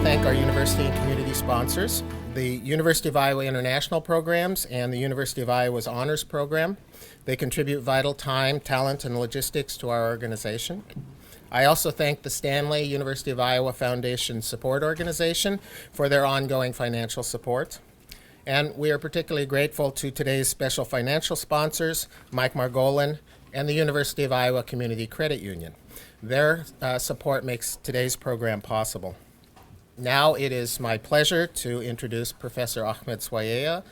thank our university and community sponsors, the University of Iowa International Programs and the University of Iowa's Honors Program. They contribute vital time, talent, and logistics to our organization. I also thank the Stanley University of Iowa Foundation Support Organization for their ongoing financial support. And we are particularly grateful to today's special financial sponsors, Mike Margolin and the University of Iowa Community Credit Union. Their support makes today's program possible. Now it is my pleasure to introduce Professor Ahmed Souaiaia.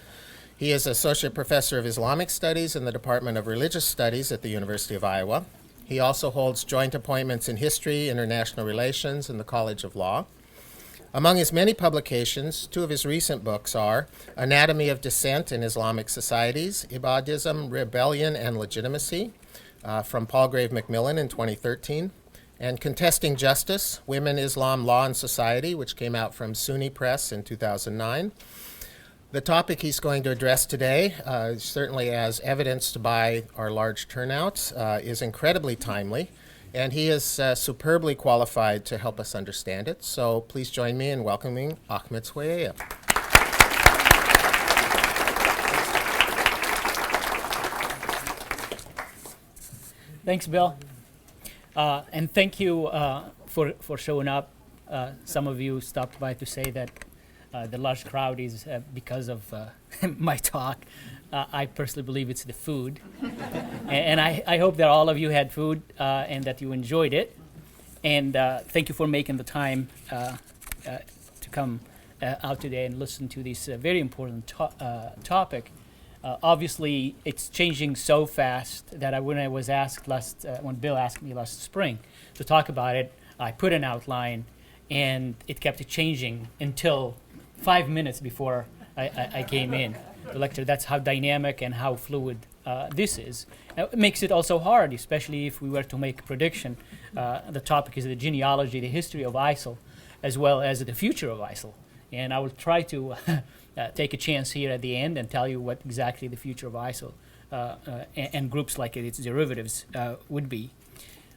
He is Associate Professor of Islamic Studies in the Department of Religious Studies at the University of Iowa. He also holds joint appointments in history, international relations, and the College of Law. Among his many publications, two of his recent books are Anatomy of Dissent in Islamic Societies, Ibadism, Rebellion, and Legitimacy, from Palgrave Macmillan in 2013, and Contesting Justice, Women, Islam, Law, and Society, which came out from SUNY Press in 2009. The topic he's going to address today, certainly as evidenced by our large turnout, is incredibly timely, and he is superbly qualified to help us understand it. So please join me in welcoming Ahmed Souaiaia. Thanks, Bill. And thank you for showing up. Some of you stopped by to say that the large crowd is because of my talk. I personally believe it's the food. And I hope that all of you had food and that you enjoyed it. And thank you for making the time to come out today and listen to this very important topic. Obviously, it's changing so fast that when I was asked when Bill asked me last spring to talk about it, I put an outline, and it kept changing until 5 minutes before I came in to lecture. That's how dynamic and how fluid this is. It makes it also hard, especially if we were to make a prediction. The topic is the genealogy, the history of Isil, as well as the future of Isil. And I will try to take a chance here at the end and tell you what exactly the future of Isil and groups like its derivatives would be.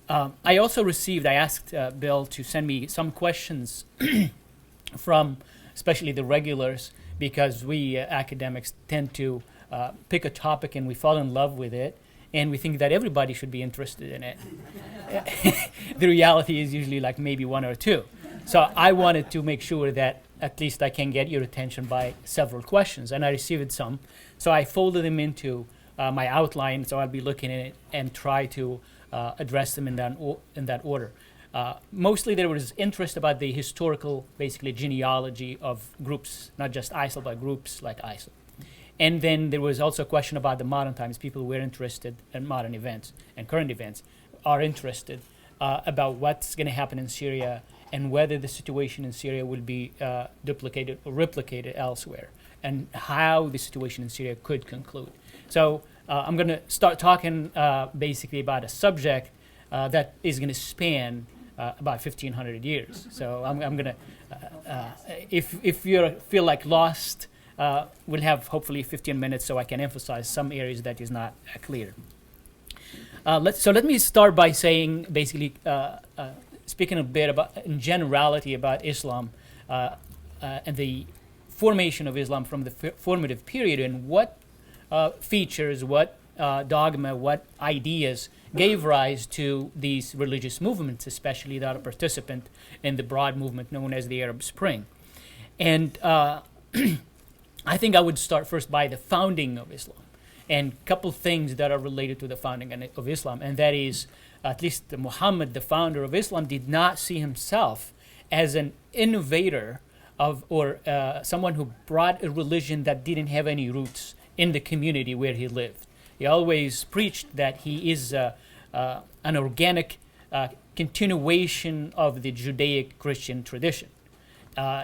I also I asked Bill to send me some questions from especially the regulars, because we academics tend to pick a topic and we fall in love with it, and we think that everybody should be interested in it. The reality is usually like maybe one or two. So I wanted to make sure that at least I can get your attention by several questions, and I received some. So I folded them into my outline, so I'll be looking at it and try to address them in that order. Mostly there was interest about the historical, basically, genealogy of groups, not just ISIL, but groups like ISIL. And then there was also a question about the modern times. People who were interested in modern events and current events are interested about what's going to happen in Syria and whether the situation in Syria will be duplicated or replicated elsewhere, and how the situation in Syria could conclude. So I'm going to start talking basically about a subject that is going to span about 1,500 years. So I'm going to, if you feel like lost, we'll have hopefully 15 minutes so I can emphasize some areas that is not clear. Let me start by saying, basically, speaking a bit about, in generality, about Islam and the formation of Islam from the formative period, and what features, what dogma, what ideas gave rise to these religious movements, especially that are participant in the broad movement known as the Arab Spring. And I think I would start first by the founding of Islam, and a couple things that are related to the founding of Islam, and that is, at least Muhammad, the founder of Islam, did not see himself as an innovator or someone who brought a religion that didn't have any roots in the community where he lived. He always preached that he is an organic continuation of the Judaic-Christian tradition.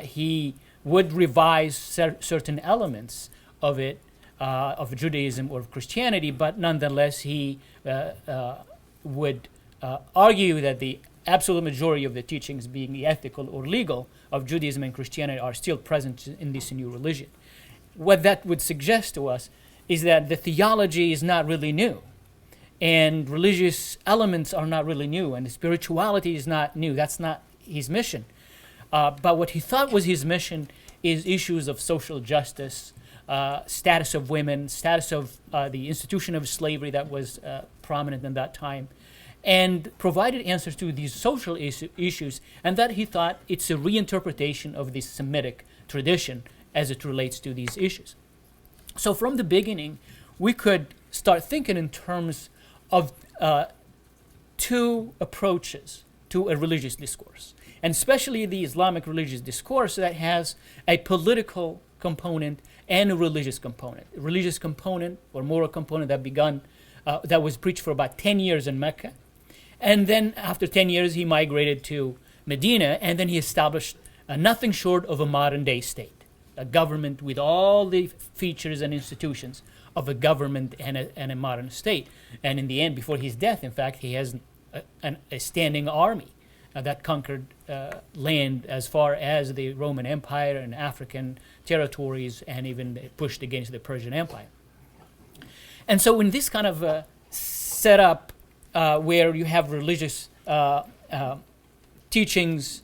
He would revise certain elements of it, of Judaism or Christianity, but nonetheless he would argue that the absolute majority of the teachings, being the ethical or legal, of Judaism and Christianity are still present in this new religion. What that would suggest to us is that the theology is not really new, and religious elements are not really new, and the spirituality is not new. That's not his mission. But what he thought was his mission is issues of social justice, status of women, status of the institution of slavery that was prominent in that time, and provided answers to these social issues, and that he thought it's a reinterpretation of the Semitic tradition as it relates to these issues. So from the beginning, we could start thinking in terms of two approaches to a religious discourse, and especially the Islamic religious discourse that has a political component and a religious component. A religious component or moral component that was preached for about 10 years in Mecca. And then after 10 years, he migrated to Medina, and then he established nothing short of a modern day state, a government with all the features and institutions of a government and a modern state. And in the end, before his death, in fact, he has a standing army that conquered land as far as the Roman Empire and African territories, and even pushed against the Persian Empire. And so in this kind of setup where you have religious teachings,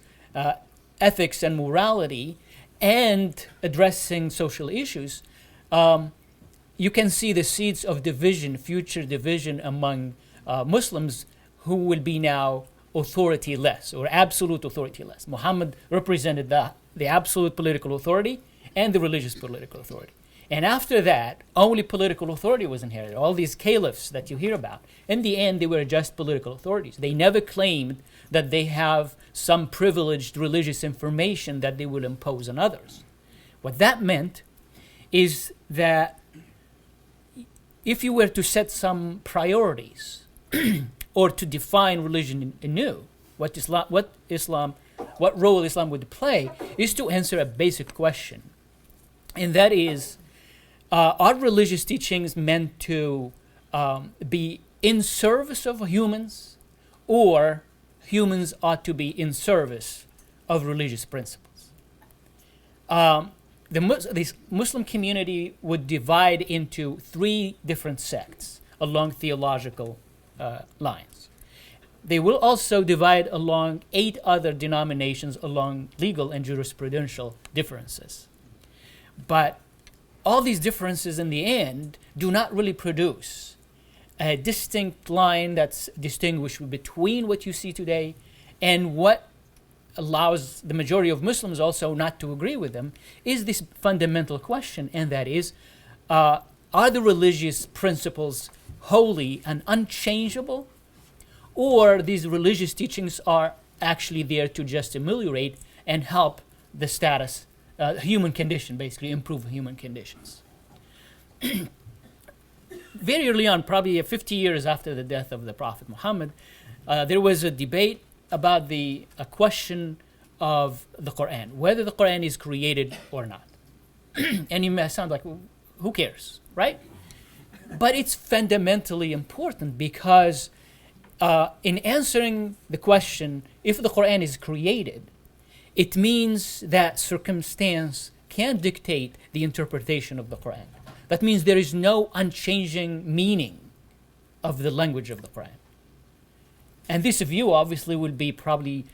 ethics and morality, and addressing social issues, you can see the seeds of division, future division among Muslims who will be now authority-less or absolute authority-less. Muhammad represented the absolute political authority and the religious political authority. And after that, only political authority was inherited. All these caliphs that you hear about, in the end, they were just political authorities. They never claimed that they have some privileged religious information that they will impose on others. What that meant is that if you were to set some priorities or to define religion anew, what role Islam would play is to answer a basic question. And that is, are religious teachings meant to be in service of humans, or humans ought to be in service of religious principles? The Muslim community would divide into three different sects along theological lines. They will also divide along 8 other denominations along legal and jurisprudential differences. But all these differences in the end do not really produce a distinct line that's distinguished between what you see today and what allows the majority of Muslims also not to agree with them is this fundamental question, and that is, are the religious principles holy and unchangeable, or these religious teachings are actually there to just ameliorate and help the status, human condition, basically improve human conditions. Very early on, probably 50 years after the death of the Prophet Muhammad, there was a debate about a question of the Quran, whether the Quran is created or not. And you may sound like, well, who cares, right? But it's fundamentally important because in answering the question, if the Quran is created, it means that circumstance can dictate the interpretation of the Quran. That means there is no unchanging meaning of the language of the Quran. And this view obviously would be probably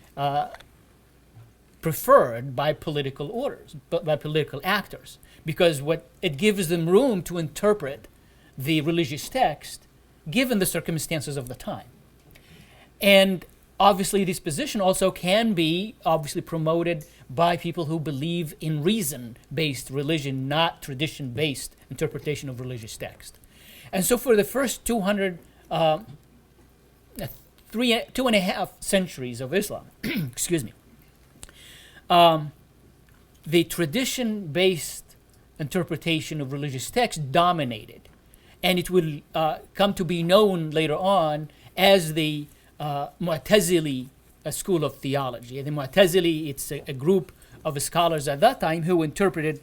preferred by political orders, by political actors, because what it gives them room to interpret the religious text given the circumstances of the time. And obviously this position also can be obviously promoted by people who believe in reason-based religion, not tradition-based interpretation of religious text. And so for the first 2.5 centuries of Islam, excuse me, the tradition-based interpretation of religious text dominated. And it will come to be known later on as the Mu'tazili school of theology. And the Mu'tazili, it's a group of scholars at that time who interpreted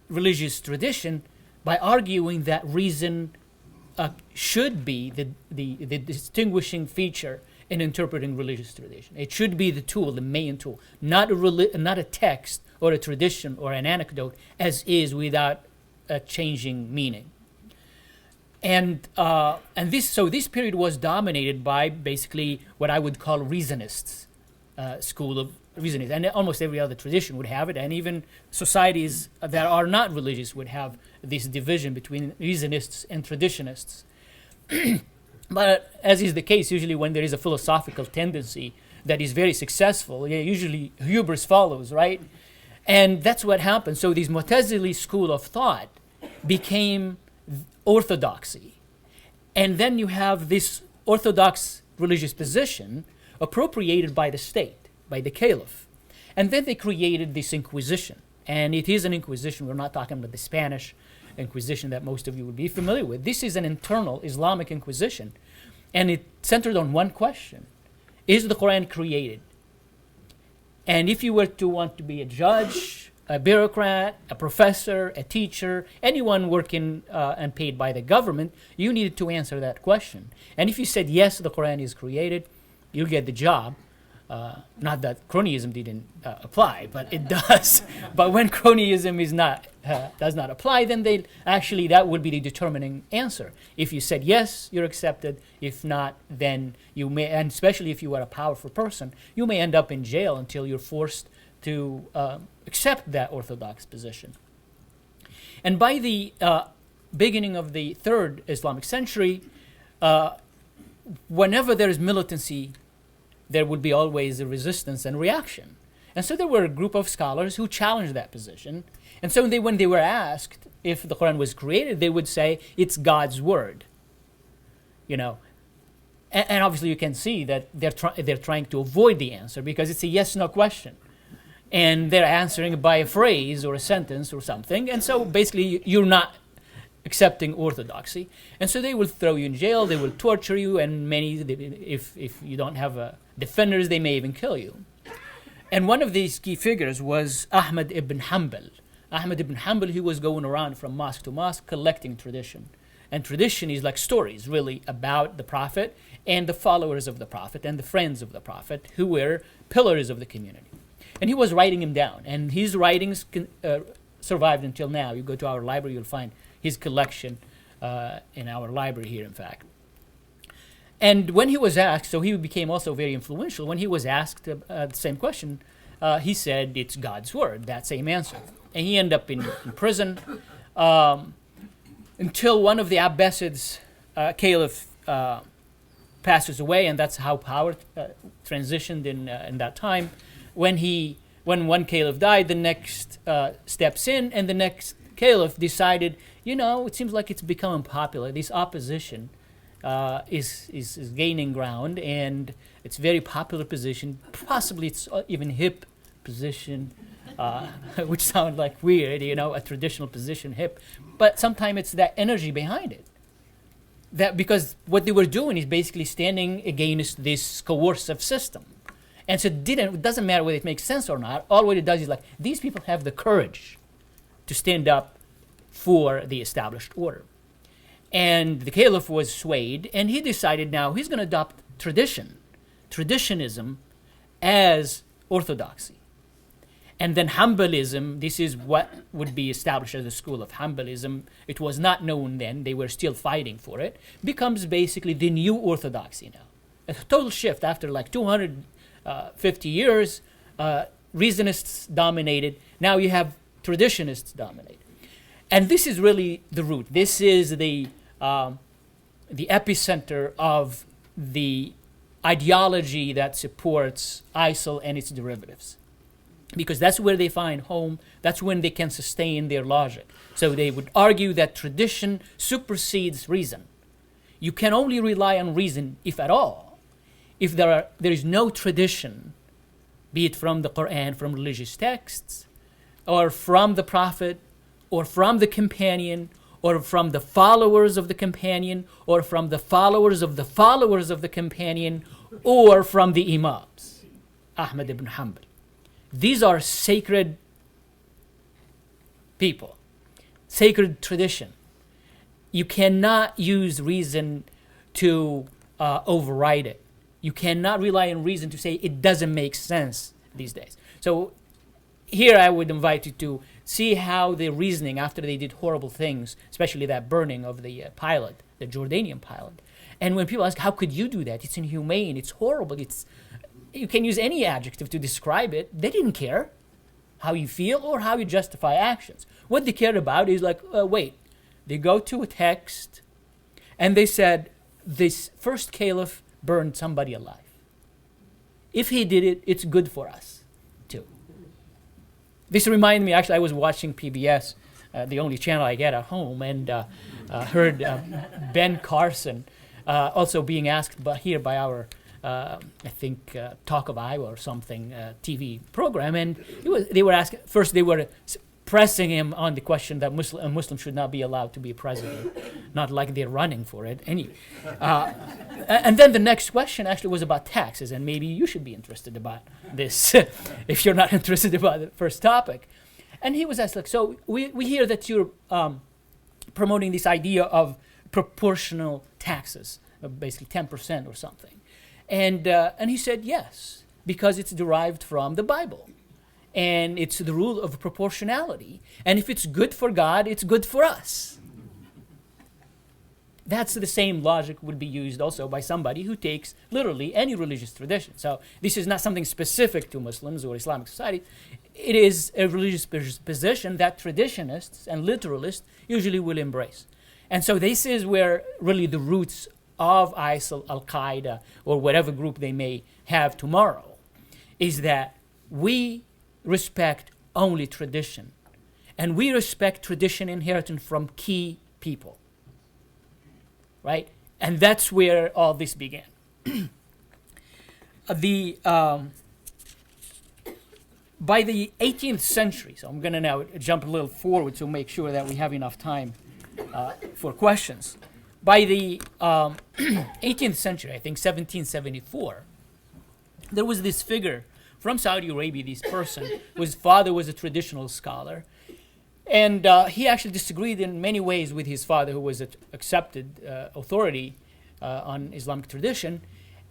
religious tradition by arguing that reason should be the distinguishing feature in interpreting religious tradition. It should be the tool, the main tool, not a text or a tradition or an anecdote as is without a changing meaning. And this period was dominated by basically what I would call reasonists, school of reasoning, and almost every other tradition would have it, and even societies that are not religious would have this division between reasonists and traditionists. But as is the case, usually when there is a philosophical tendency that is very successful, usually hubris follows, right? And that's what happened. So this Mu'tazili school of thought became orthodoxy. And then you have this orthodox religious position appropriated by the state, by the caliph. And then they created this Inquisition. And it is an Inquisition. We're not talking about the Spanish Inquisition that most of you would be familiar with. This is an internal Islamic Inquisition. And it centered on one question. Is the Quran created? And if you were to want to be a judge, a bureaucrat, a professor, a teacher, anyone working and paid by the government, you needed to answer that question. And if you said, yes, the Quran is created, you get the job. Not that cronyism didn't apply, but it does. But when cronyism is does not apply, then that would be the determining answer. If you said yes, you're accepted. If not, then you may, and especially if you are a powerful person, you may end up in jail until you're forced to accept that orthodox position. And by the beginning of the third Islamic century, whenever there is militancy, there would be always a resistance and reaction. And so there were a group of scholars who challenged that position. And so when they were asked if the Quran was created, they would say, it's God's word. And obviously you can see that they're trying to avoid the answer because it's a yes-no question. And they're answering by a phrase or a sentence or something. And so basically you're not accepting orthodoxy. And so they will throw you in jail, they will torture you, and if you don't have defenders, they may even kill you. And one of these key figures was Ahmed ibn Hanbal. Ahmed ibn Hanbal, he was going around from mosque to mosque collecting tradition. And tradition is like stories, really, about the Prophet and the followers of the Prophet and the friends of the Prophet who were pillars of the community. And he was writing them down. And his writings survived until now. You go to our library, you'll find his collection in our library here, in fact. And when he was asked, so he became also very influential, when he was asked the same question, he said, it's God's word, that same answer. And he ended up in prison until one of the Abbasids, caliph, passes away, and that's how power transitioned in that time. When one caliph died, the next steps in, and the next caliph decided, it seems like it's becoming popular. This opposition is gaining ground, and it's a very popular position. Possibly it's even hip position, which sounds like weird, a traditional position, hip. But sometimes it's that energy behind it. That because what they were doing is basically standing against this coercive system. And so it doesn't matter whether it makes sense or not. All what it does is these people have the courage to stand up for the established order. And the caliph was swayed, and he decided now he's going to adopt traditionism as orthodoxy. And then Hanbalism, this is what would be established as the school of Hanbalism. It was not known then, they were still fighting for it, becomes basically the new orthodoxy now. A total shift after 250 years, reasonists dominated. Now you have traditionists dominate. And this is really the root. This is the epicenter of the ideology that supports Isil and its derivatives. Because that's where they find home. That's when they can sustain their logic. So they would argue that tradition supersedes reason. You can only rely on reason, if at all, if there is no tradition, be it from the Quran, from religious texts, or from the Prophet, or from the companion, or from the followers of the companion, or from the followers of the followers of the companion, or from the Imams. Ahmed ibn Hanbal. These are sacred people, sacred tradition. You cannot use reason to override it. You cannot rely on reason to say it doesn't make sense these days. So here I would invite you to see how the reasoning, after they did horrible things, especially that burning of the pilot, the Jordanian pilot. And when people ask, how could you do that? It's inhumane, it's horrible, you can use any adjective to describe it. They didn't care how you feel or how you justify actions. What they cared about is like, wait, they go to a text and they said, this first caliph burned somebody alive. If he did it, it's good for us too. This reminded me, actually, I was watching PBS, the only channel I get at home, and heard Ben Carson also being asked here by our, I think, Talk of Iowa or something, TV program, and they were asking, first they were pressing him on the question that a Muslim should not be allowed to be president, not like they're running for it. And then the next question actually was about taxes, and maybe you should be interested about this if you're not interested about the first topic. And he was asked, like, so we hear that you're promoting this idea of proportional taxes, basically 10% or something. And he said yes, because it's derived from the Bible. And it's the rule of proportionality. And if it's good for God, it's good for us. That's the same logic would be used also by somebody who takes literally any religious tradition. So this is not something specific to Muslims or Islamic society. It is a religious position that traditionists and literalists usually will embrace. And so this is where really the roots of ISIL, Al-Qaeda, or whatever group they may have tomorrow, is that we respect only tradition. And we respect tradition inherited from key people. Right? And that's where all this began. By the 18th century, so I'm going to now jump a little forward to make sure that we have enough time for questions. By the 18th century, I think 1774, there was this figure from Saudi Arabia, this person whose father was a traditional scholar. And he actually disagreed in many ways with his father, who was an accepted authority on Islamic tradition,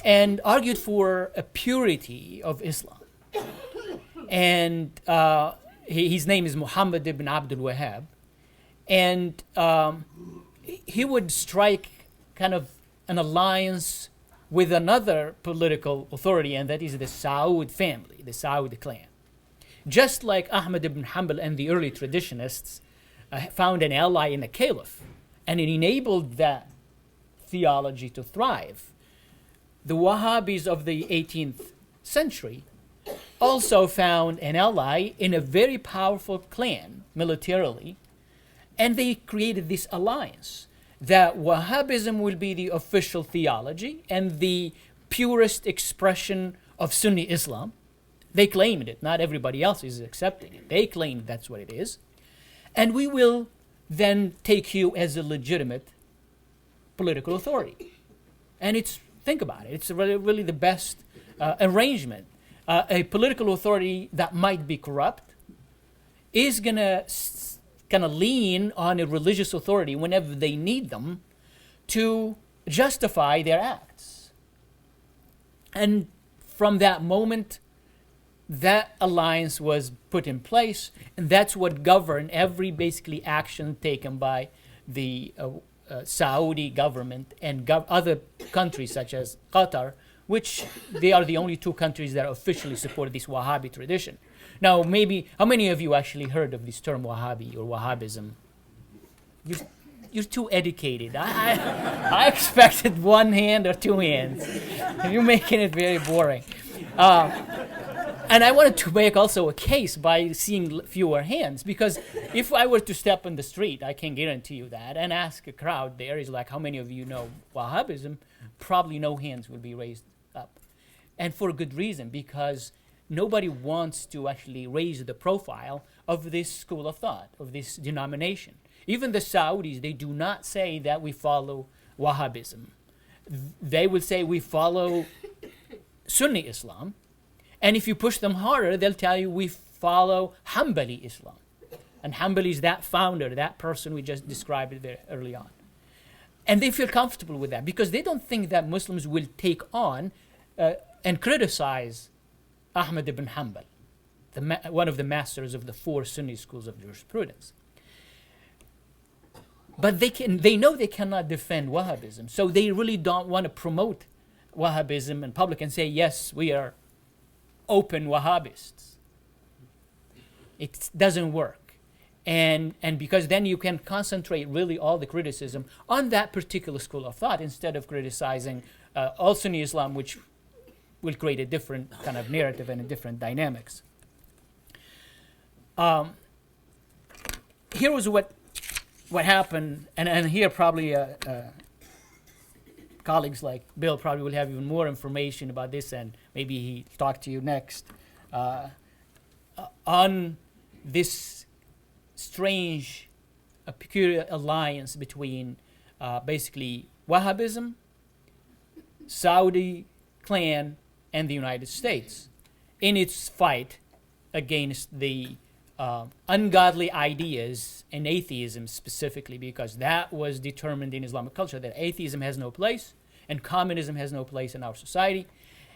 and argued for a purity of Islam. And his name is Muhammad ibn Abdul Wahhab. And he would strike kind of an alliance with another political authority, and that is the Saud family, the Saud clan. Just like Ahmed ibn Hanbal and the early traditionists found an ally in the caliph, and it enabled that theology to thrive, the Wahhabis of the 18th century also found an ally in a very powerful clan militarily, and they created this alliance that Wahhabism will be the official theology and the purest expression of Sunni Islam. They claimed it. Not everybody else is accepting it. They claim that's what it is. And we will then take you as a legitimate political authority. And think about it, it's really the best arrangement. A political authority that might be corrupt is going to kind of lean on a religious authority whenever they need them to justify their acts. And from that moment, that alliance was put in place, and that's what governed every basically action taken by the Saudi government and other countries such as Qatar, which they are the only two countries that officially support this Wahhabi tradition. Now, maybe, how many of you actually heard of this term Wahhabi or Wahhabism? You're too educated. I expected one hand or two hands. You're making it very boring. And I wanted to make also a case by seeing fewer hands, because if I were to step on the street, I can guarantee you that, and ask a crowd there, is like, how many of you know Wahhabism? Probably no hands would be raised up. And for a good reason, because nobody wants to actually raise the profile of this school of thought, of this denomination. Even the Saudis, they do not say that we follow Wahhabism. They would say we follow Sunni Islam. And if you push them harder, they'll tell you we follow Hanbali Islam. And Hanbali is that founder, that person we just described very early on. And they feel comfortable with that because they don't think that Muslims will take on and criticize Ahmed ibn Hanbal, one of the masters of the four Sunni schools of jurisprudence. But they know they cannot defend Wahhabism, so they really don't want to promote Wahhabism in public and say, yes, we are open Wahhabists. It doesn't work. And because then you can concentrate really all the criticism on that particular school of thought instead of criticizing all Sunni Islam, which will create a different kind of narrative and a different dynamics. Here was what happened, and here probably colleagues like Bill probably will have even more information about this, and maybe he'll talk to you next on this strange, peculiar alliance between basically Wahhabism, Saudi clan, and the United States in its fight against the ungodly ideas and atheism specifically, because that was determined in Islamic culture that atheism has no place and communism has no place in our society,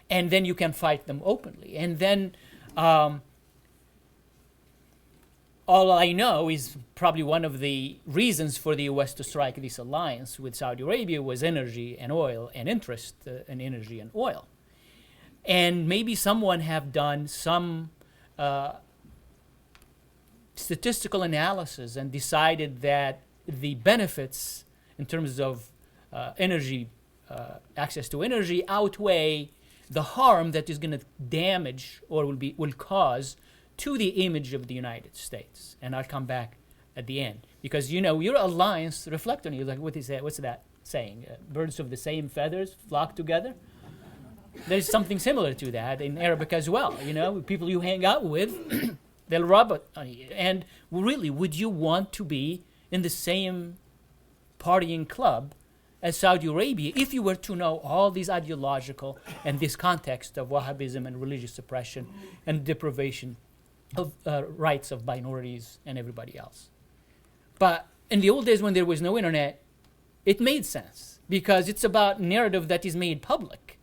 and then you can fight them openly. And then all I know is probably one of the reasons for the U.S. to strike this alliance with Saudi Arabia was energy and oil and interest in energy and oil. And maybe someone have done some statistical analysis and decided that the benefits in terms of energy, access to energy, outweigh the harm that is going to damage or will cause to the image of the United States. And I'll come back at the end, because your alliance reflect on you. Like, what is that? What's that saying? Birds of the same feathers flock together. There's something similar to that in Arabic as well. People you hang out with, they'll rub it on you. And really, would you want to be in the same partying club as Saudi Arabia if you were to know all these ideological and this context of Wahhabism and religious suppression and deprivation of rights of minorities and everybody else? But in the old days when there was no internet, it made sense because it's about narrative that is made public.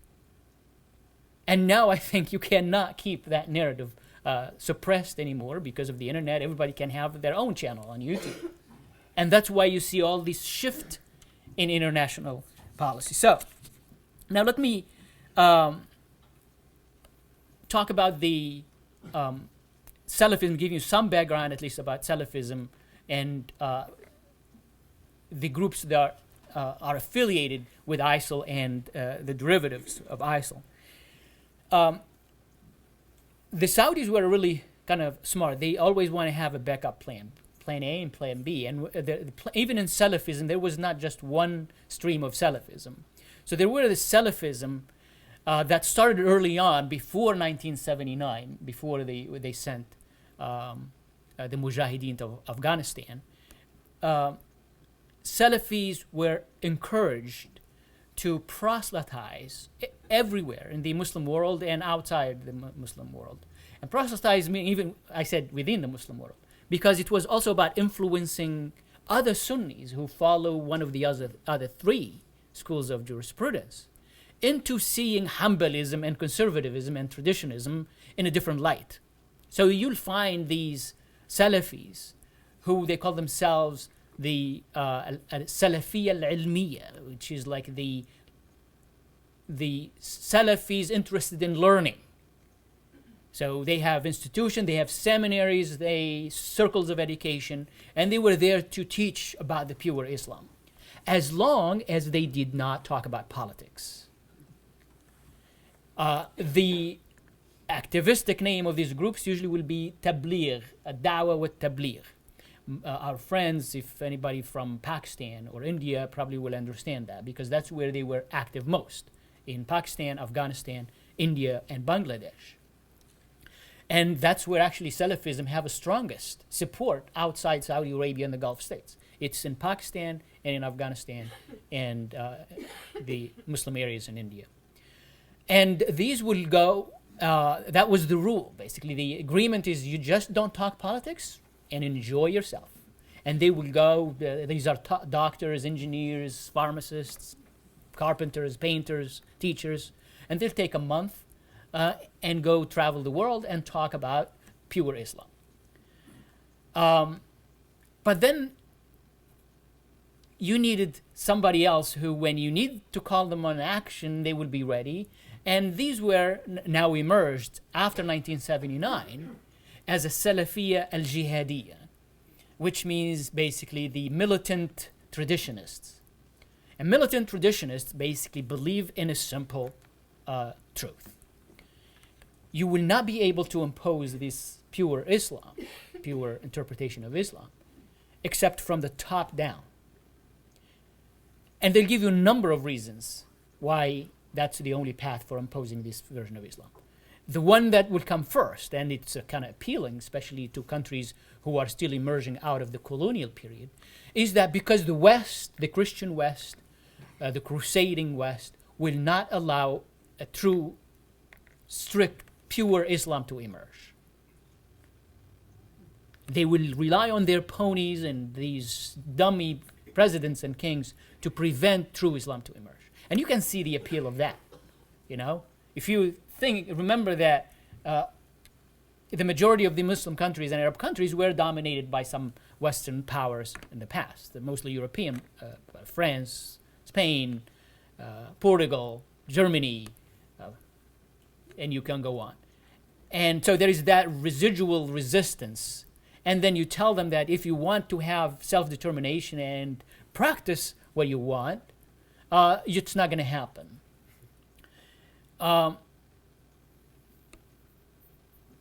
And now I think you cannot keep that narrative suppressed anymore because of the internet. Everybody can have their own channel on YouTube. And that's why you see all this shift in international policy. So now let me talk about the Salafism, give you some background at least about Salafism and the groups that are affiliated with Isil and the derivatives of Isil. The Saudis were really kind of smart. They always want to have a backup plan A and plan B. And even in Salafism, there was not just one stream of Salafism. So there were the Salafism that started early on, before 1979, before they sent the Mujahideen to Afghanistan. Salafis were encouraged to proselytize everywhere in the Muslim world and outside the Muslim world. And proselytize means even, I said, within the Muslim world, because it was also about influencing other Sunnis who follow one of the other three schools of jurisprudence into seeing Hanbalism and conservatism and traditionalism in a different light. So you'll find these Salafis, who they call themselves the Salafiyya al-Ilmiyya, which is like the Salafis interested in learning. So they have institutions, they have seminaries, circles of education, and they were there to teach about the pure Islam, as long as they did not talk about politics. The activistic name of these groups usually will be Tabligh, Dawah wa Tabligh. Our friends, if anybody from Pakistan or India, probably will understand that, because that's where they were active most, in Pakistan, Afghanistan, India, and Bangladesh. And that's where actually Salafism have a strongest support outside Saudi Arabia and the Gulf states. It's in Pakistan and in Afghanistan and the Muslim areas in India. And these will go, that was the rule, basically. The agreement is you just don't talk politics and enjoy yourself. And they will go, these are doctors, engineers, pharmacists, carpenters, painters, teachers, and they'll take a month and go travel the world and talk about pure Islam. But then you needed somebody else who, when you need to call them on action, they will be ready. And these were now emerged after 1979 as a Salafiyya al-Jihadiyya, which means basically the militant traditionists. And militant traditionists basically believe in a simple truth. You will not be able to impose this pure Islam, pure interpretation of Islam, except from the top down. And they'll give you a number of reasons why that's the only path for imposing this version of Islam. The one that will come first, and it's kind of appealing, especially to countries who are still emerging out of the colonial period, is that because the West, the Christian West, the crusading West, will not allow a true, strict, pure Islam to emerge. They will rely on their ponies and these dummy presidents and kings to prevent true Islam to emerge. And you can see the appeal of that, you know? If you remember that the majority of the Muslim countries and Arab countries were dominated by some Western powers in the past, mostly European, France, Spain, Portugal, Germany, and you can go on. And so there is that residual resistance. And then you tell them that if you want to have self-determination and practice what you want, it's not going to happen.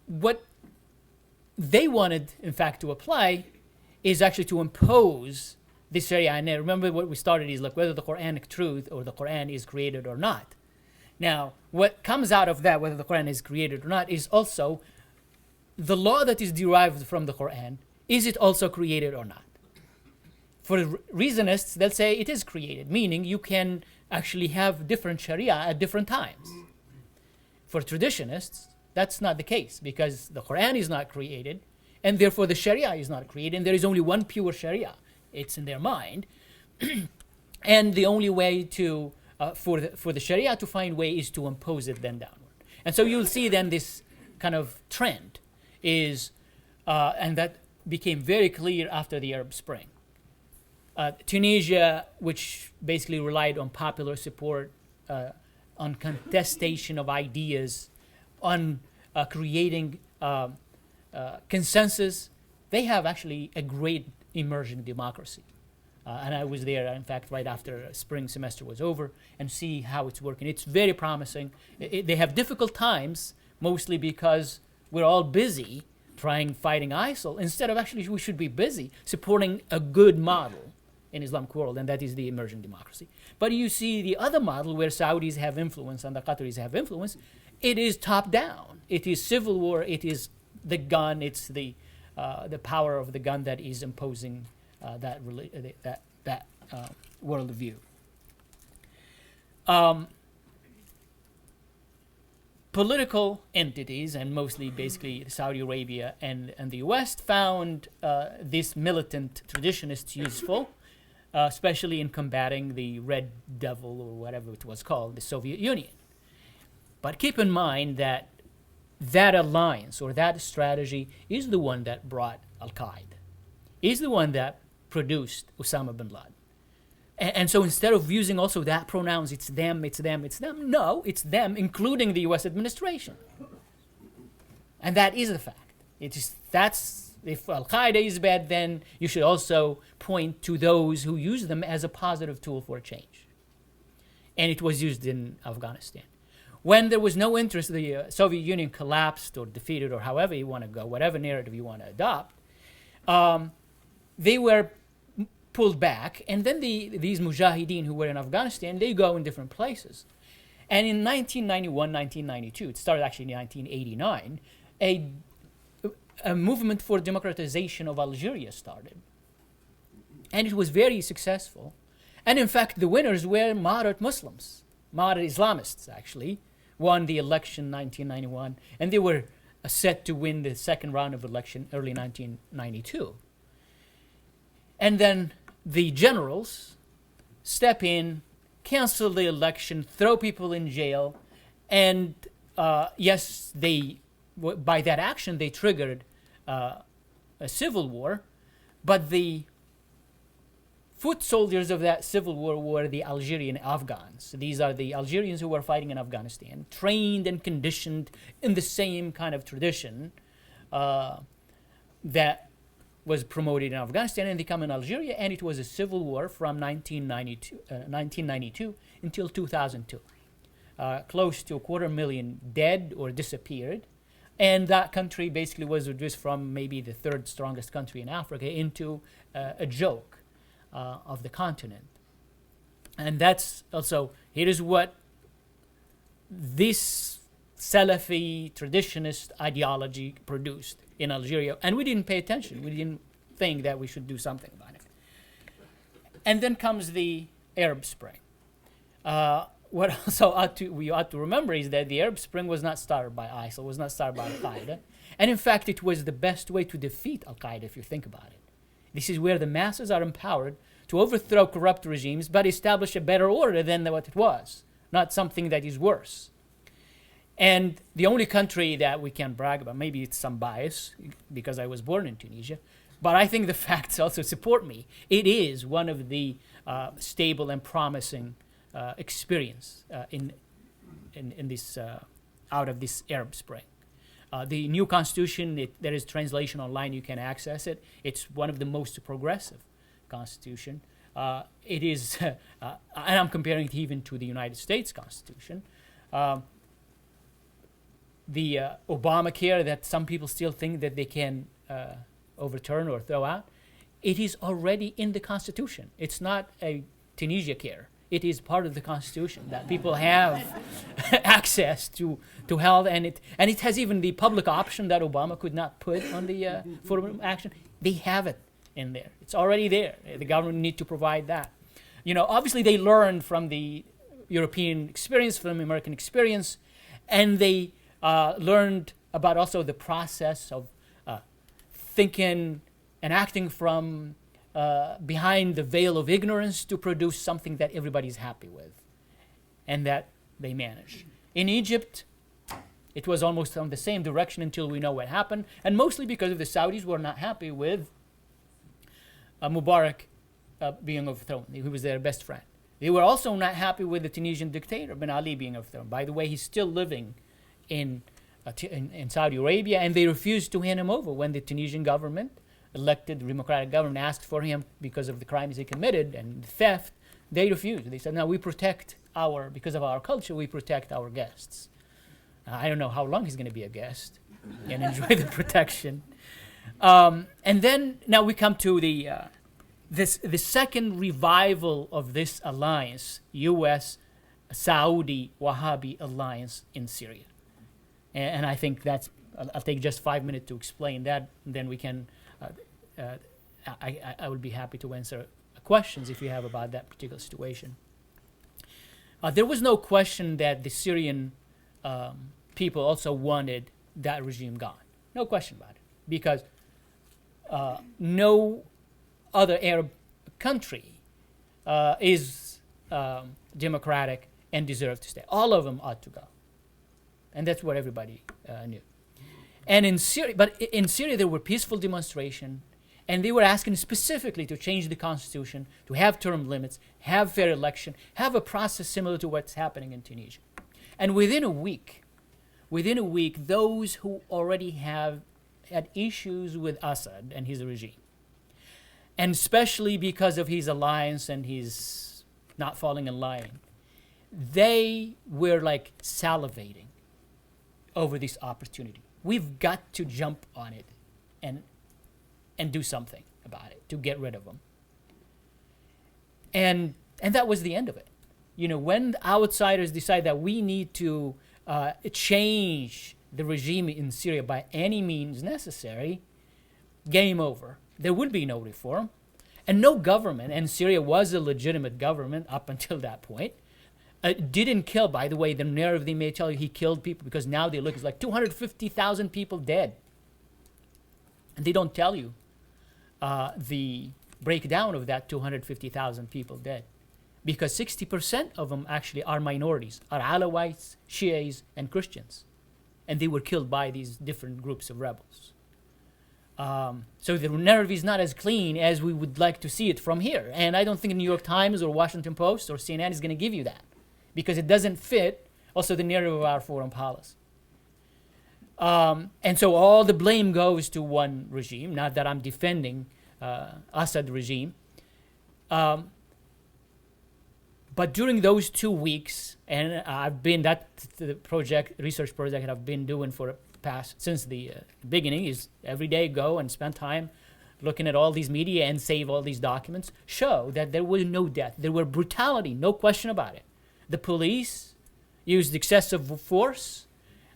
What they wanted, in fact, to apply is actually to impose the Sharia. And remember what we started is like whether the Quranic truth or the Quran is created or not. Now, what comes out of that, whether the Quran is created or not, is also the law that is derived from the Quran. Is it also created or not? For reasonists, they'll say it is created, meaning you can actually have different Sharia at different times. For traditionists, that's not the case because the Quran is not created and therefore the Sharia is not created and there is only one pure Sharia. It's in their mind. And the only way to for the Sharia to find way is to impose it then downward. And so you'll see then this kind of trend is, and that became very clear after the Arab Spring. Tunisia, which basically relied on popular support, on contestation of ideas, on creating consensus, they have actually a great emerging democracy. And I was there, in fact, right after spring semester was over, and see how it's working. It's very promising. They have difficult times, mostly because we're all busy fighting ISIL, instead of actually we should be busy supporting a good model in Islamic world, and that is the emerging democracy. But you see the other model where Saudis have influence and the Qataris have influence, it is top down. It is civil war. It is the gun. It's the power of the gun that is imposing that worldview. Political entities, and mostly basically Saudi Arabia and the West, found these militant traditionists useful, especially in combating the Red Devil, or whatever it was called, the Soviet Union. But keep in mind that that alliance or that strategy is the one that brought Al-Qaeda, is the one that produced Osama bin Laden. And so instead of using also that pronouns, it's them, it's them, it's them, no, it's them, including the U.S. administration. And that is a fact. If Al-Qaeda is bad, then you should also point to those who use them as a positive tool for change. And it was used in Afghanistan. When there was no interest, the Soviet Union collapsed or defeated, or however you want to go, whatever narrative you want to adopt, they were pulled back, and then these mujahideen who were in Afghanistan, they go in different places. And in 1991, 1992, it started actually in 1989, a movement for democratization of Algeria started. And it was very successful. And in fact, the winners were moderate Muslims, moderate Islamists actually, won the election in 1991, and they were set to win the second round of election early 1992. And then the generals step in, cancel the election, throw people in jail, and yes, by that action they triggered a civil war, but foot soldiers of that civil war were the Algerian Afghans. These are the Algerians who were fighting in Afghanistan, trained and conditioned in the same kind of tradition that was promoted in Afghanistan, and they come in Algeria, and it was a civil war from 1992 until 2002. Close to 250,000 dead or disappeared, and that country basically was reduced from maybe the third strongest country in Africa into a joke of the continent. And that's also, here is what this Salafi traditionist ideology produced in Algeria, and we didn't pay attention. We didn't think that we should do something about it. And then comes the Arab Spring. What also we ought to remember is that the Arab Spring was not started by Isil, was not started by Al-Qaeda, and in fact it was the best way to defeat Al-Qaeda if you think about it. This is where the masses are empowered to overthrow corrupt regimes but establish a better order than what it was, not something that is worse. And the only country that we can brag about, maybe it's some bias because I was born in Tunisia, but I think the facts also support me. It is one of the stable and promising experience in this out of this Arab Spring. The new constitution, there is translation online, you can access it. It's one of the most progressive constitution. It is, and I'm comparing it even to the United States Constitution. The Obamacare that some people still think that they can overturn or throw out, it is already in the Constitution. It's not a Tunisia care. It is part of the Constitution that people have access to health, and it has even the public option that Obama could not put on the affordable action. They have it in there. It's already there. The government need to provide that. You know, obviously they learned from the European experience, from the American experience, and they learned about also the process of thinking and acting from behind the veil of ignorance to produce something that everybody's happy with, and that they manage. In Egypt, it was almost on the same direction until we know what happened, and mostly because of the Saudis were not happy with Mubarak being overthrown. He was their best friend. They were also not happy with the Tunisian dictator, Ben Ali, being overthrown. By the way, he's still living in Saudi Arabia, and they refused to hand him over when the Tunisian government, elected democratic government, asked for him because of the crimes he committed and theft. They refused. They said, no, we protect because of our culture, we protect our guests. I don't know how long he's going to be a guest and enjoy the protection. And then now we come to the second revival of this alliance, U.S. Saudi Wahhabi alliance in Syria. And I think I'll take just 5 minutes to explain that, and then we can, I will be happy to answer questions if you have about that particular situation. There was no question that the Syrian people also wanted that regime gone. No question about it, because no other Arab country is democratic and deserves to stay. All of them ought to go. And that's what everybody knew. And in Syria, there were peaceful demonstrations, and they were asking specifically to change the constitution, to have term limits, have fair election, have a process similar to what's happening in Tunisia. And within a week, those who already have had issues with Assad and his regime, and especially because of his alliance and his not falling in line, they were like salivating over this opportunity. We've got to jump on it and do something about it to get rid of them. And that was the end of it. You know, when outsiders decide that we need to change the regime in Syria by any means necessary, game over. There would be no reform, and no government, and Syria was a legitimate government up until that point, didn't kill. By the way, the narrative they may tell you he killed people, because now they look, it's like 250,000 people dead. And they don't tell you the breakdown of that 250,000 people dead, because 60% of them actually are minorities, are Alawites, Shias, and Christians. And they were killed by these different groups of rebels. So the narrative is not as clean as we would like to see it from here. And I don't think the New York Times or Washington Post or CNN is going to give you that, because it doesn't fit also the narrative of our foreign policy. And so all the blame goes to one regime. Not that I'm defending Assad regime. But during those 2 weeks, and I've been, that's the research project that I've been doing for since the beginning, is every day go and spend time looking at all these media and save all these documents, show that there was no death. There were brutality, no question about it. The police used excessive force.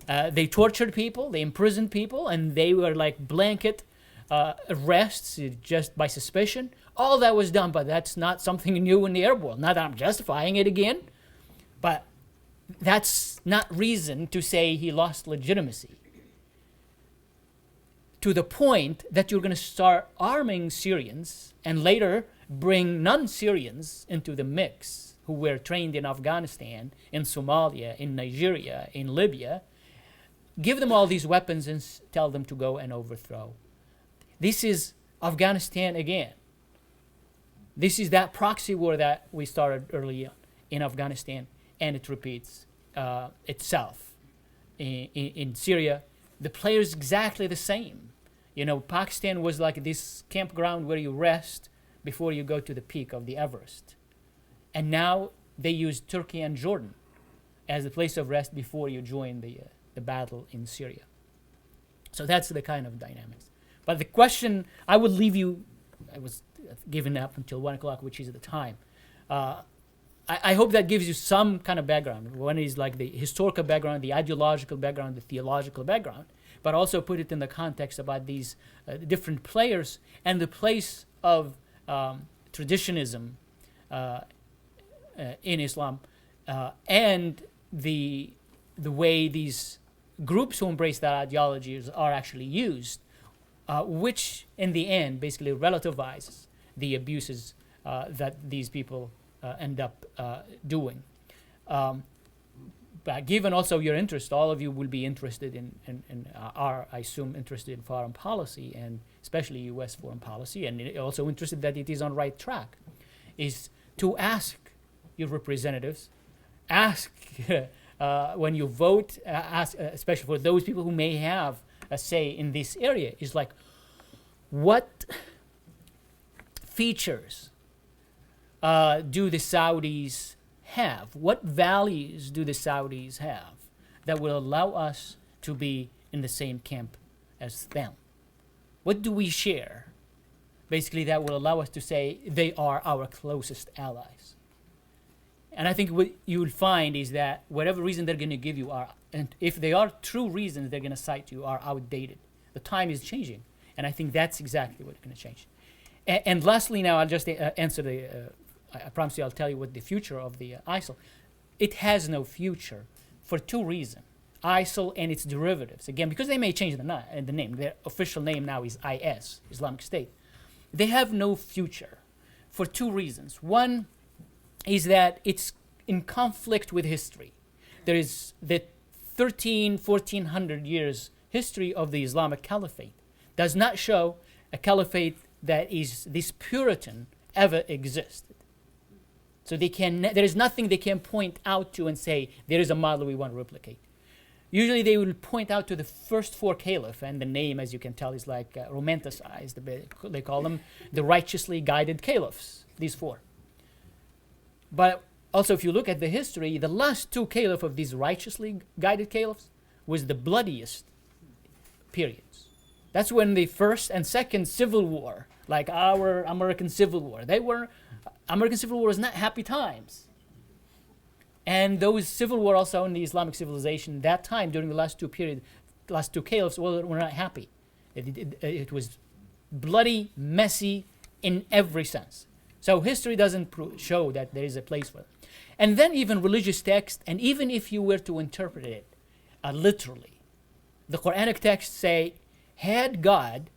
They tortured people, they imprisoned people, and they were like blanket arrests just by suspicion. All that was done, but that's not something new in the Arab world. Not that I'm justifying it again, but that's not reason to say he lost legitimacy. To the point that you're going to start arming Syrians and later bring non-Syrians into the mix who were trained in Afghanistan, in Somalia, in Nigeria, in Libya. Give them all these weapons and tell them to go and overthrow. This is Afghanistan again. This is that proxy war that we started early on in Afghanistan, and it repeats itself in Syria. The player is exactly the same. You know, Pakistan was like this campground where you rest before you go to the peak of the Everest. And now they use Turkey and Jordan as a place of rest before you join the battle in Syria. So that's the kind of dynamics. But the question I would leave you, I was given up until 1 o'clock, which is the time. I hope that gives you some kind of background. One is like the historical background, the ideological background, the theological background, but also put it in the context about these different players and the place of traditionism in Islam, and the way these groups who embrace that ideologies are actually used, which in the end basically relativizes the abuses that these people end up doing. But given also your interest, all of you will be interested in are, I assume, interested in foreign policy, and especially U.S. foreign policy, and also interested that it is on right track, is to ask your representatives, ask when you vote, ask, especially for those people who may have a say in this area, is like, what features do the Saudis have? What values do the Saudis have that will allow us to be in the same camp as them? What do we share? Basically, that will allow us to say they are our closest allies. And I think what you will find is that whatever reason they're going to give you are, and if they are true reasons they're going to cite you, are outdated. The time is changing, and I think that's exactly what's going to change. And lastly, now I'll just answer the. I promise you, I'll tell you what the future of the ISIL. It has no future for two reasons. ISIL and its derivatives, again, because they may change the name. Their official name now is IS, Islamic State. They have no future for two reasons. One is that it's in conflict with history. There is the 1400 years history of the Islamic Caliphate does not show a caliphate that is this Puritan ever existed. So there is nothing they can point out to and say, there is a model we want to replicate. Usually they will point out to the first four caliph, and the name, as you can tell, is like romanticized. They call them the righteously guided caliphs, these four. But also, if you look at the history, the last two caliph of these righteously guided caliphs was the bloodiest periods. That's when the first and second civil war, like our American Civil War, American Civil War was not happy times. And those civil war also in the Islamic civilization, that time during the last two caliphs, were not happy. It was bloody, messy in every sense. So history doesn't show that there is a place for it. And then even religious text, and even if you were to interpret it literally, the Quranic texts say, had God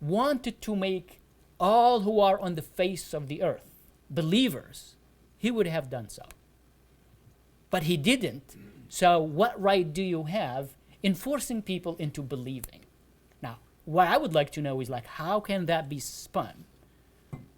wanted to make all who are on the face of the earth believers, he would have done so. But he didn't. So what right do you have in forcing people into believing? Now, what I would like to know is like, how can that be spun?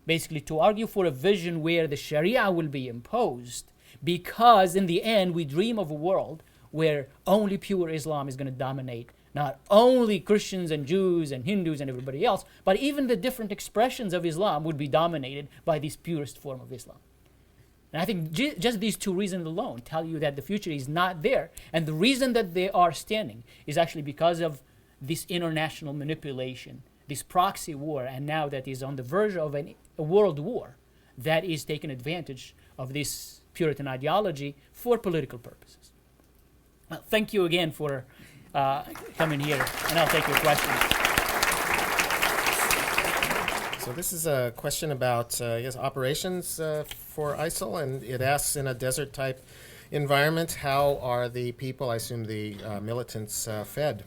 Basically, to argue for a vision where the Sharia will be imposed, because in the end, we dream of a world where only pure Islam is going to dominate, not only Christians and Jews and Hindus and everybody else, but even the different expressions of Islam would be dominated by this purest form of Islam. And I think just these two reasons alone tell you that the future is not there. And the reason that they are standing is actually because of this international manipulation, this proxy war, and now that is on the verge of a world war that is taking advantage of this Puritan ideology for political purposes. Well, thank you again for coming here, and I'll take your questions. So this is a question about operations for ISIL, and it asks, in a desert-type environment, how are the people, I assume the militants, fed?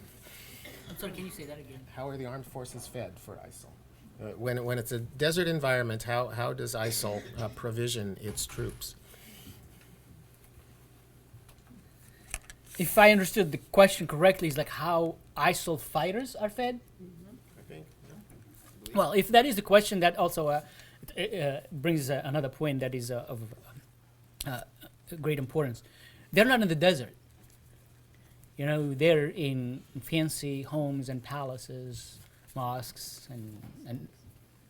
I'm sorry, can you say that again? How are the armed forces fed for ISIL? When it's a desert environment, how does ISIL provision its troops? If I understood the question correctly, it's like how ISIL fighters are fed? I think. Yeah. Well, if that is the question, that also brings another point that is of great importance. They're not in the desert. You know, they're in fancy homes and palaces, mosques, and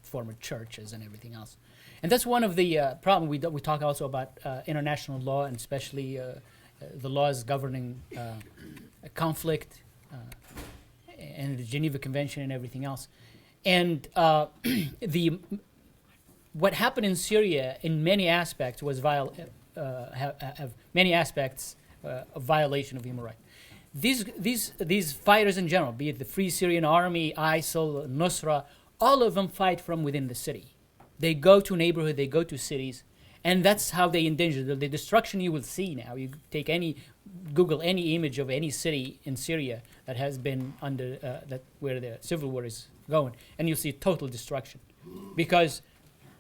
former churches and everything else. And that's one of the problems. We talk also about international law, and especially the laws governing conflict and the Geneva Convention and everything else. And what happened in Syria, in many aspects, was have many aspects of violation of human rights. These fighters in general, be it the Free Syrian Army, ISIL, Nusra, all of them fight from within the city. They go to neighborhood, they go to cities, and that's how they endanger the destruction you will see now. You take Google any image of any city in Syria that has been under where the civil war is going, and you'll see total destruction, because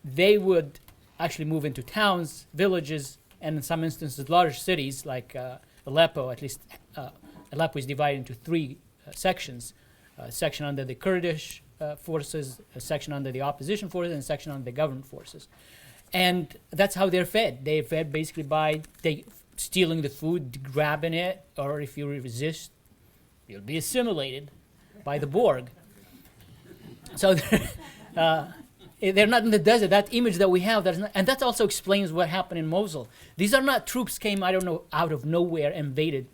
they would actually move into towns, villages, and in some instances large cities like Aleppo. At least Aleppo is divided into three sections: a section under the Kurdish forces, a section under the opposition forces, and a section under the government forces. And that's how they're fed. They're fed basically by stealing the food, grabbing it, or if you resist, you'll be assimilated by the Borg. So they're not in the desert. That image that we have, and that also explains what happened in Mosul. These are not troops came, out of nowhere, invaded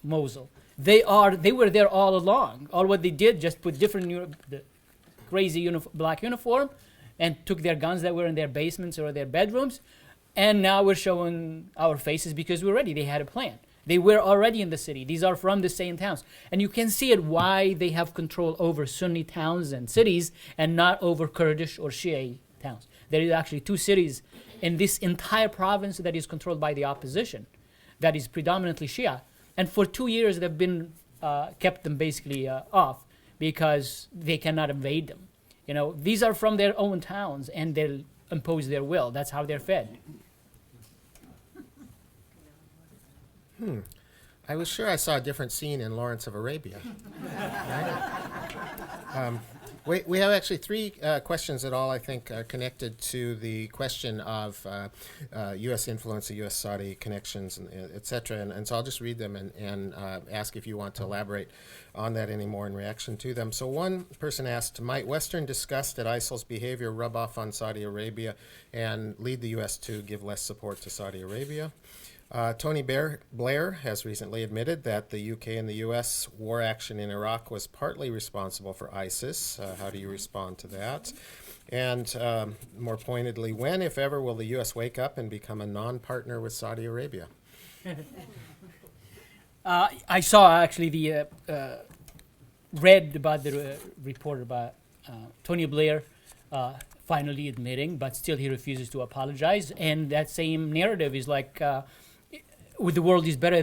Mosul. They were there all along. All what they did, just put different crazy black uniform, and took their guns that were in their basements or their bedrooms, and now we're showing our faces because we're ready. They had a plan. They were already in the city. These are from the same towns. And you can see it why they have control over Sunni towns and cities and not over Kurdish or Shia towns. There is actually two cities in this entire province that is controlled by the opposition, that is predominantly Shia. And for 2 years, they've been kept them basically off because they cannot invade them. You know, these are from their own towns, and they'll impose their will. That's how they're fed. I was sure I saw a different scene in Lawrence of Arabia. Right? We have actually three questions that all, I think, are connected to the question of U.S. influence, the U.S.-Saudi connections, et cetera. And so I'll just read them and ask if you want to elaborate on that anymore in reaction to them. So one person asked, might Western disgust at ISIL's behavior rub off on Saudi Arabia and lead the U.S. to give less support to Saudi Arabia? Tony Blair has recently admitted that the UK and the US war action in Iraq was partly responsible for ISIS. How do you respond to that? And more pointedly, when, if ever, will the US wake up and become a non-partner with Saudi Arabia? I saw actually read about the report about Tony Blair finally admitting, but still he refuses to apologize. And that same narrative is like, with the world is better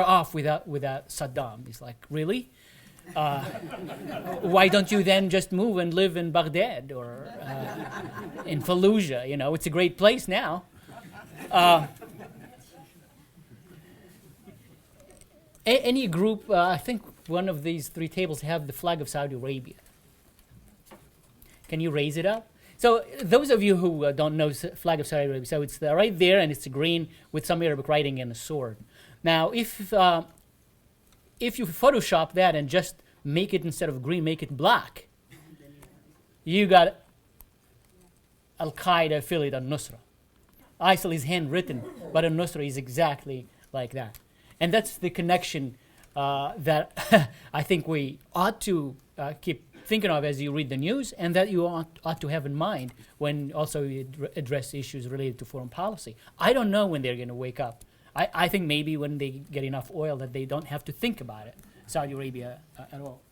off without Saddam. It's like, really? Why don't you then just move and live in Baghdad or in Fallujah? You know, it's a great place now. Any group, I think one of these three tables have the flag of Saudi Arabia. Can you raise it up? So those of you who don't know flag of Saudi Arabia, so it's right there, and it's green with some Arabic writing and a sword. Now, if you Photoshop that and just make it, instead of green, make it black, you got Al-Qaeda affiliate al-Nusra. Isil is handwritten, but al-Nusra is exactly like that. And that's the connection that I think we ought to keep thinking of as you read the news, and that you ought to have in mind when also you address issues related to foreign policy. I don't know when they're going to wake up. I think maybe when they get enough oil that they don't have to think about it, Saudi Arabia at all.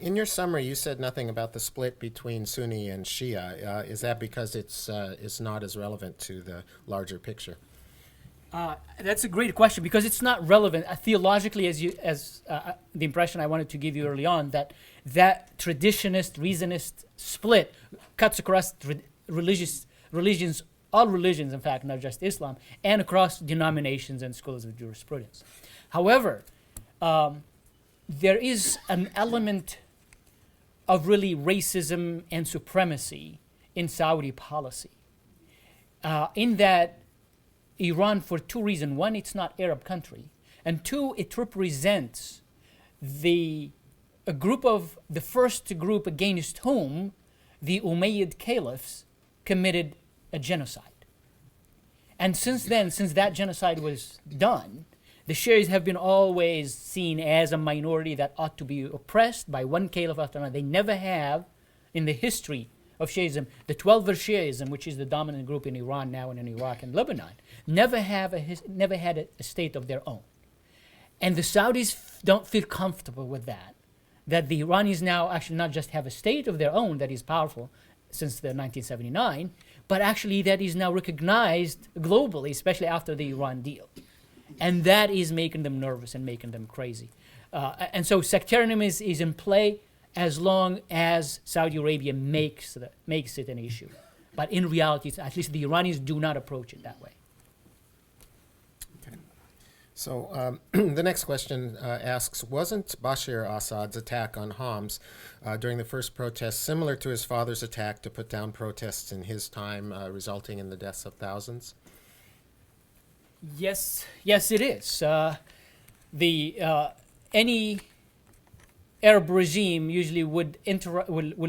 In your summary, you said nothing about the split between Sunni and Shia. Is that because it's not as relevant to the larger picture? That's a great question, because it's not relevant theologically as the impression I wanted to give you early on, that traditionist, reasonist split cuts across religions, all religions, in fact, not just Islam, and across denominations and schools of jurisprudence. However, there is an element of really racism and supremacy in Saudi policy, in that Iran, for two reasons. One, it's not Arab country, and two, it represents the first group against whom the Umayyad caliphs committed a genocide. And since then, since that genocide was done, the Shias have been always seen as a minority that ought to be oppressed by one caliph after another. They never have, in the history of Shiism, the 12-ver Shiism, which is the dominant group in Iran now and in Iraq and Lebanon, never had a state of their own. And the Saudis don't feel comfortable with that the Iranis now actually not just have a state of their own that is powerful since the 1979, but actually that is now recognized globally, especially after the Iran deal. And that is making them nervous and making them crazy. And so sectarianism is in play as long as Saudi Arabia makes it an issue. But in reality, at least the Iranians do not approach it that way. Okay. So the next question asks, wasn't Bashar Assad's attack on Homs during the first protests similar to his father's attack to put down protests in his time, resulting in the deaths of thousands? Yes, it is. Any Arab regime usually will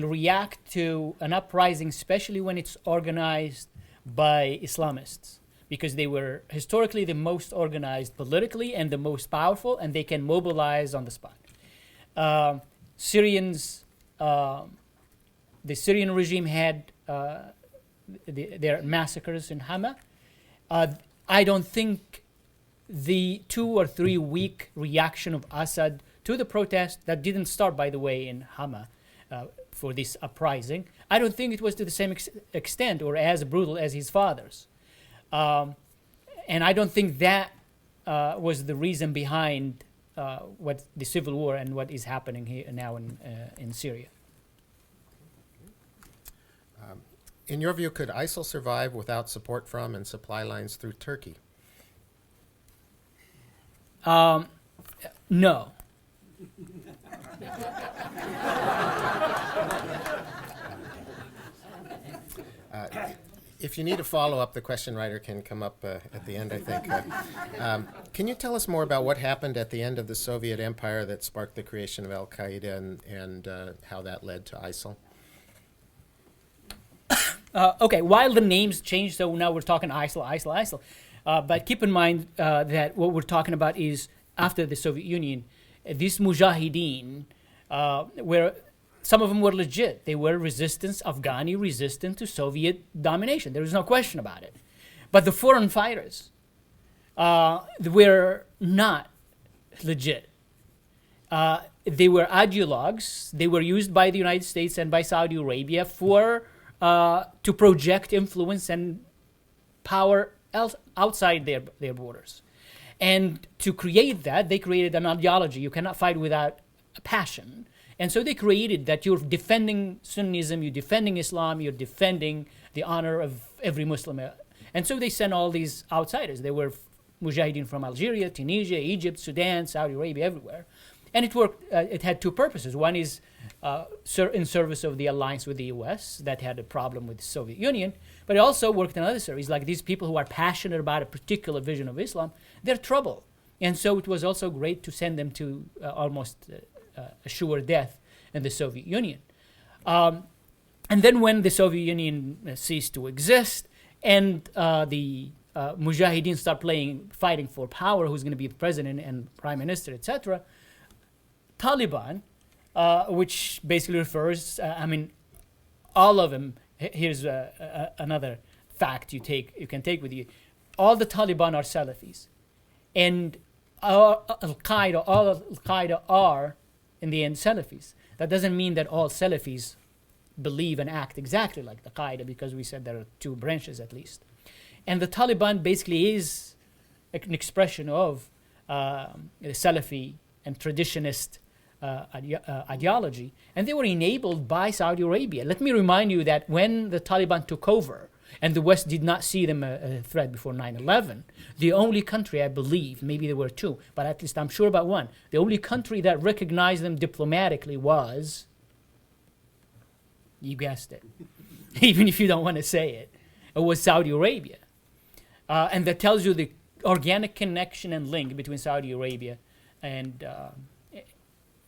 react to an uprising, especially when it's organized by Islamists, because they were historically the most organized politically and the most powerful, and they can mobilize on the spot. The Syrian regime had their massacres in Hama. I don't think the 2 or 3 week reaction of Assad to the protest that didn't start, by the way, in Hama for this uprising, I don't think it was to the same extent or as brutal as his father's. And I don't think that was the reason behind what the civil war and what is happening here now in Syria. In your view, could ISIL survive without support from and supply lines through Turkey? No. If you need a follow-up, the question writer can come up at the end, I think. Can you tell us more about what happened at the end of the Soviet Empire that sparked the creation of Al-Qaeda and how that led to ISIL? Okay, while the names changed, so now we're talking ISIL. But keep in mind that what we're talking about is after the Soviet Union, these mujahideen, where some of them were legit. They were Afghani resistant to Soviet domination. There was no question about it. But the foreign fighters were not legit. They were ideologues. They were used by the United States and by Saudi Arabia to project influence and power outside their borders. And to create that, they created an ideology. You cannot fight without a passion. And so they created that you're defending Sunnism, you're defending Islam, you're defending the honor of every Muslim. And so they sent all these outsiders. They were mujahideen from Algeria, Tunisia, Egypt, Sudan, Saudi Arabia, everywhere. And it worked. It had two purposes. One is in service of the alliance with the U.S. that had a problem with the Soviet Union, but it also worked in other services. Like these people who are passionate about a particular vision of Islam, they're trouble. And so it was also great to send them to almost a sure death in the Soviet Union. And then when the Soviet Union ceased to exist and the mujahideen start fighting for power, who's going to be the president and prime minister, etc., Taliban, which basically refers, all of them. Here's another fact you can take with you. All the Taliban are Salafis, and all Al-Qaeda are, in the end, Salafis. That doesn't mean that all Salafis believe and act exactly like the Qaeda, because we said there are two branches at least. And the Taliban basically is an expression of the Salafi and traditionist ideology, and they were enabled by Saudi Arabia. Let me remind you that when the Taliban took over, and the West did not see them a threat before 9/11, the only country, I believe, maybe there were two, but at least I'm sure about one, the only country that recognized them diplomatically was, you guessed it, even if you don't want to say it, it was Saudi Arabia. And that tells you the organic connection and link between Saudi Arabia and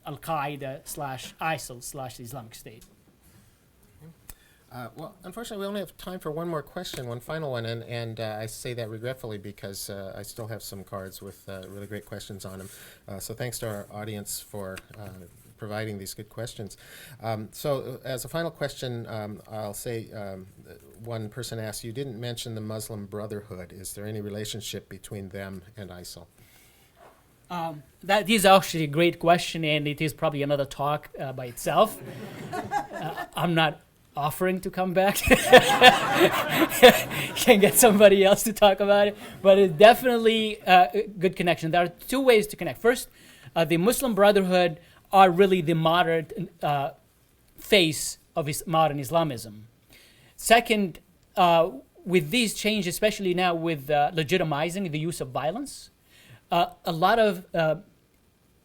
Al-Qaeda / Isil / the Islamic State. Well, unfortunately, we only have time for one more question, one final one, and I say that regretfully because I still have some cards with really great questions on them. So thanks to our audience for providing these good questions. So as a final question, I'll say one person asked, you didn't mention the Muslim Brotherhood. Is there any relationship between them and ISIL? That is actually a great question, and it is probably another talk by itself. I'm not offering to come back. Can get somebody else to talk about it, but it's definitely a good connection. There are two ways to connect. First, the Muslim Brotherhood are really the modern face of modern Islamism. Second, with these changes, especially now with legitimizing the use of violence, a lot of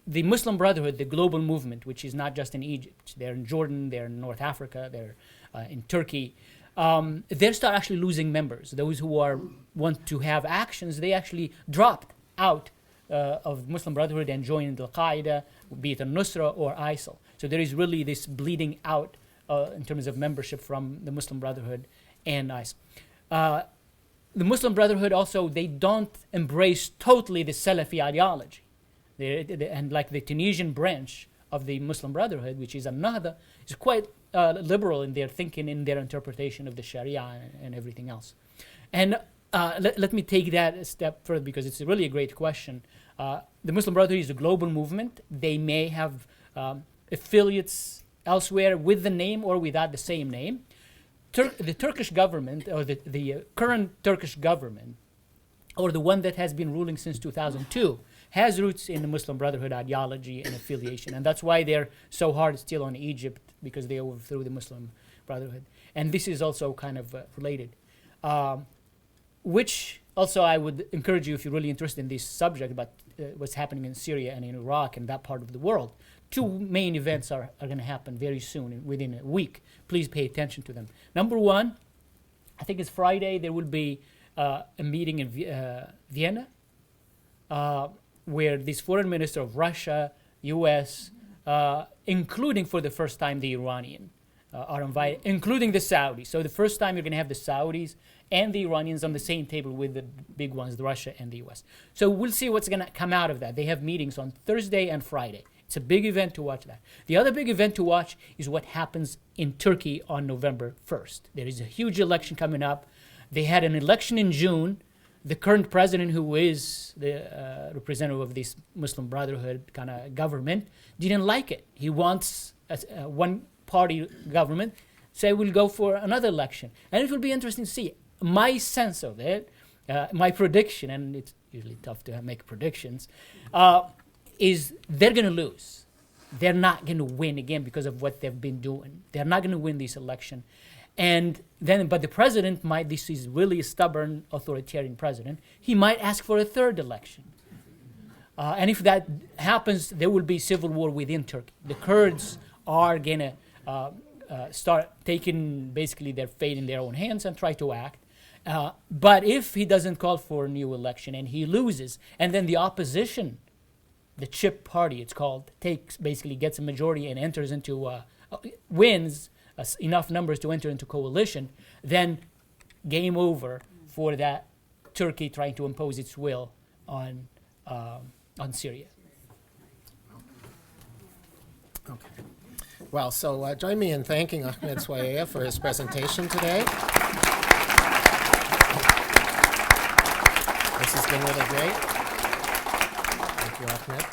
the Muslim Brotherhood, the global movement, which is not just in Egypt, they're in Jordan, they're in North Africa, they're in Turkey, they start actually losing members. Those who want to have actions, they actually dropped out of Muslim Brotherhood and joined Al-Qaeda, be it al-Nusra or ISIL. So there is really this bleeding out in terms of membership from the Muslim Brotherhood and ISIL. The Muslim Brotherhood also, they don't embrace totally the Salafi ideology. And like the Tunisian branch of the Muslim Brotherhood, which is An-Nahda, is quite liberal in their thinking, in their interpretation of the Sharia and everything else. And let me take that a step further because it's really a great question. The Muslim Brotherhood is a global movement. They may have affiliates elsewhere with the name or without the same name. The Turkish government, or the current Turkish government, or the one that has been ruling since 2002, has roots in the Muslim Brotherhood ideology and affiliation. And that's why they're so hard still on Egypt, because they overthrew the Muslim Brotherhood. And this is also kind of related. Which also I would encourage you, if you're really interested in this subject about what's happening in Syria and in Iraq and that part of the world, two main events are going to happen very soon, within a week. Please pay attention to them. Number one, I think it's Friday, there will be a meeting in Vienna where this foreign minister of Russia, U.S., including for the first time the Iranian, are invited, including the Saudis. So the first time you're going to have the Saudis and the Iranians on the same table with the big ones, the Russia and the U.S. So we'll see what's going to come out of that. They have meetings on Thursday and Friday. It's a big event to watch that. The other big event to watch is what happens in Turkey on November 1st. There is a huge election coming up. They had an election in June. The current president, who is the representative of this Muslim Brotherhood kind of government, didn't like it. He wants a one-party government, so we'll go for another election. And it will be interesting to see. My sense of it, my prediction, and it's usually tough to make predictions, is they're going to lose. They're not going to win again because of what they've been doing. They're not going to win this election. And then, but the president might, this is really a stubborn authoritarian president, he might ask for a third election. And if that happens, there will be civil war within Turkey. The Kurds are going to start taking basically their fate in their own hands and try to act. But if he doesn't call for a new election and he loses, and then the opposition, the CHIP party it's called, basically gets a majority and enters into, wins enough numbers to enter into coalition, then game over for that Turkey trying to impose its will on Syria. Okay. Well, so join me in thanking Ahmed Souaiaia for his presentation today. This has been really great. Thank you, Ahmed.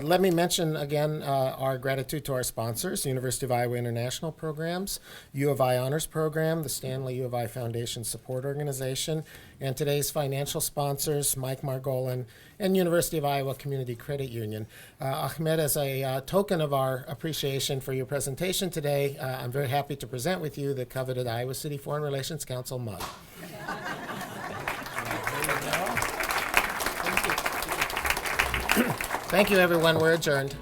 Let me mention again our gratitude to our sponsors, University of Iowa International Programs, U of I Honors Program, the Stanley U of I Foundation Support Organization, and today's financial sponsors, Mike Margolin and University of Iowa Community Credit Union. Ahmed, as a token of our appreciation for your presentation today, I'm very happy to present with you the coveted Iowa City Foreign Relations Council mug. Thank you, everyone. We're adjourned.